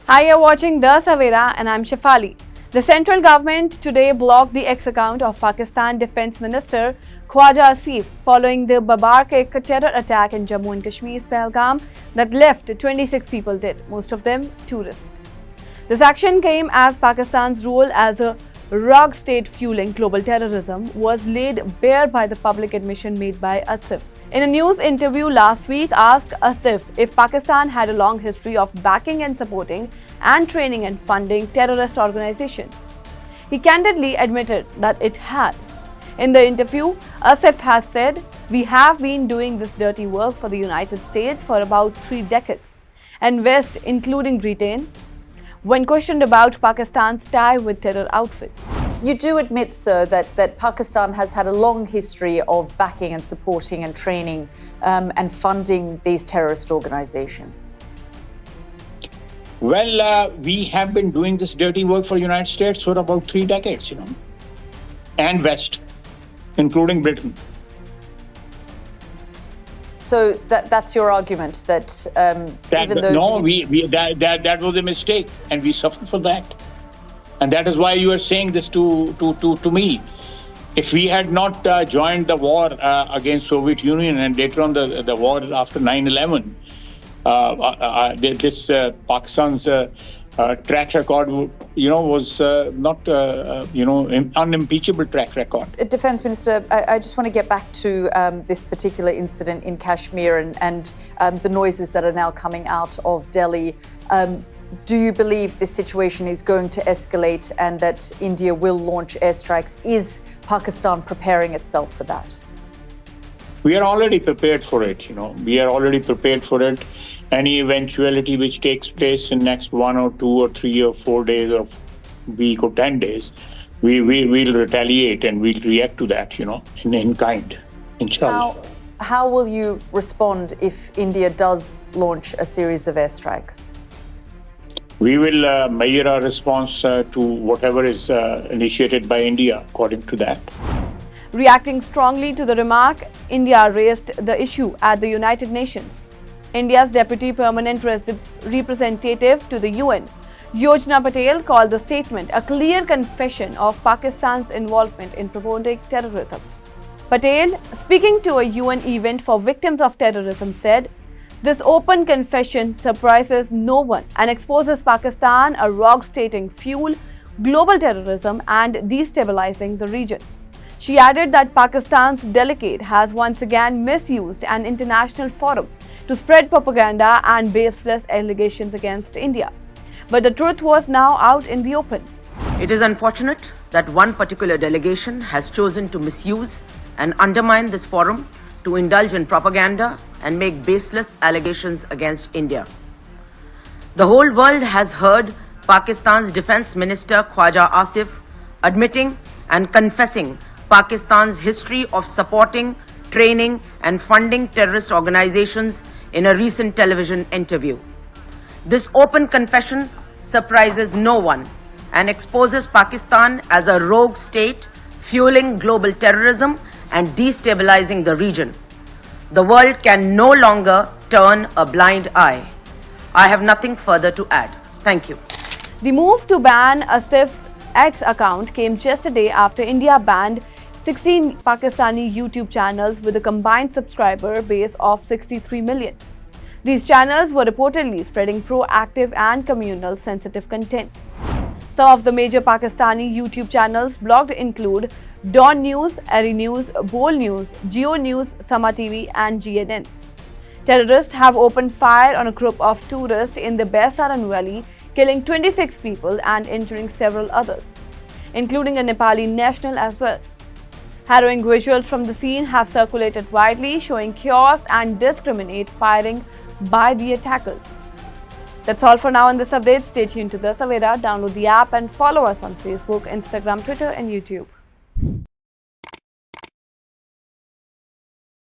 Hi, you're watching The Savera and I'm Shafali. The central government today blocked the X account of Pakistan Defence Minister Khawaja Asif following the Babar-K terror attack in Jammu and Kashmir's Pahalgam that left 26 people dead, most of them tourists. This action came as Pakistan's role as a rogue state fueling global terrorism was laid bare by the public admission made by Asif. In a news interview last week, asked Asif if Pakistan had a long history of backing and supporting and training and funding terrorist organizations. He candidly admitted that it had. In the interview, Asif has said, "We have been doing this dirty work for the United States for about 3 decades, and West, including Britain," when questioned about Pakistan's tie with terror outfits. You do admit, sir, that Pakistan has had a long history of backing and supporting and training and funding these terrorist organizations. Well, we have been doing this dirty work for the United States for about 3 decades, and West, including Britain. So that's your argument that even though that was a mistake, and we suffered for that, and that is why you are saying this to me. If we had not joined the war against Soviet Union and later on the war after 9/11, this Pakistan's track record, was not, unimpeachable track record. Defence Minister, I just want to get back to this particular incident in Kashmir and the noises that are now coming out of Delhi. Do you believe this situation is going to escalate and that India will launch airstrikes? Is Pakistan preparing itself for that? We are already prepared for it, We are already prepared for it. Any eventuality which takes place in next 1 or 2 or 3 or 4 days or week or 10 days, we'll retaliate and we'll react to that, in kind, inshallah. How will you respond if India does launch a series of airstrikes? We will measure our response to whatever is initiated by India according to that. Reacting strongly to the remark, India raised the issue at the United Nations. India's Deputy Permanent Representative to the UN, Yojana Patel, called the statement a clear confession of Pakistan's involvement in promoting terrorism. Patel, speaking to a UN event for victims of terrorism, said, "This open confession surprises no one and exposes Pakistan, a rogue state in fuel global terrorism and destabilizing the region." She added that Pakistan's delegate has once again misused an international forum to spread propaganda and baseless allegations against India. But the truth was now out in the open. It is unfortunate that one particular delegation has chosen to misuse and undermine this forum to indulge in propaganda and make baseless allegations against India. The whole world has heard Pakistan's Defence Minister Khawaja Asif admitting and confessing Pakistan's history of supporting, training and funding terrorist organizations in a recent television interview. This open confession surprises no one and exposes Pakistan as a rogue state fueling global terrorism and destabilizing the region. The world can no longer turn a blind eye. I have nothing further to add. Thank you. The move to ban Asif's X account came just a day after India banned 16 Pakistani YouTube channels with a combined subscriber base of 63 million. These channels were reportedly spreading proactive and communal sensitive content. Some of the major Pakistani YouTube channels blocked include Dawn News, Eri News, Bol News, Geo News, Sama TV and GNN. Terrorists have opened fire on a group of tourists in the Baisaran Valley, killing 26 people and injuring several others, including a Nepali national as well. Harrowing visuals from the scene have circulated widely, showing chaos and indiscriminate firing by the attackers. That's all for now in this update. Stay tuned to The Savera, download the app and follow us on Facebook, Instagram, Twitter and YouTube.